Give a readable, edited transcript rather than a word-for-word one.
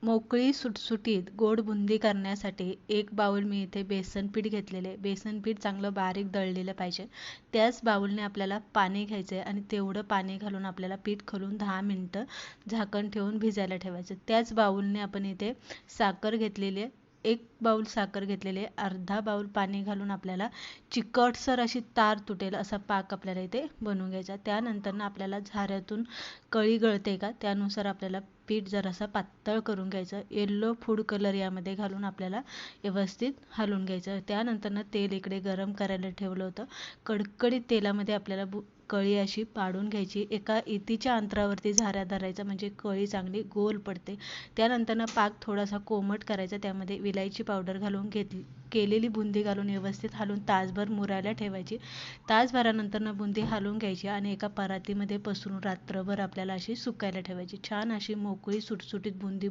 मोकळी सुटसुटीत गोड बुंदी करण्यासाठी एक बाउल मी इथे बेसन पीठ घेतलेले. बेसन पीठ चांगलं बारीक दळलेलं पाहिजे. त्याच बाउलने आपल्याला पाणी घ्यायचं आहे आणि तेवढं पाणी घालून आपल्याला पीठ घालून 10 मिनटं झाकण ठेवून भिजायला ठेवायचं. त्याच बाउलने आपण इथे साखर घेतलेली आहे. 1 बाउल साखर घेतलेले, अर्धा बाउल पाणी घालून आपल्याला चिकटसर अशी तार तुटेल असा पाक आपल्याला इथे बनवून घ्यायचा. त्यानंतर आपल्याला झाऱ्यातून कळी गळते का त्यानुसार आपल्याला पीठ जरासा पातळ करून घ्यायचं. येलो फूड कलर यामध्ये घालून आपल्याला व्यवस्थित हलवून घ्यायचं. त्यानंतर तेल इकडे गरम करायला ठेवलं होतं. कडकडीत तेलामध्ये आपल्याला कळी अशी पाडून घ्यायची. एका इतीच्या अंतरावरती झाऱ्या धरायचा म्हणजे कळी चांगली गोल पडते. त्यानंतर पाक थोडासा कोमट करायचा. त्यामध्ये विलायची पावडर घालून केलेली बुंदी घालून व्यवस्थित हलवून तासभर मुरायला ठेवायची. तासभरानंतर बुंदी हलवून घ्यायची आणि एका परातीमध्ये पसरून रात्रभर आपल्याला अशी सुकायला ठेवायची. छान अशी मोकळी सुटसुटीत बुंदी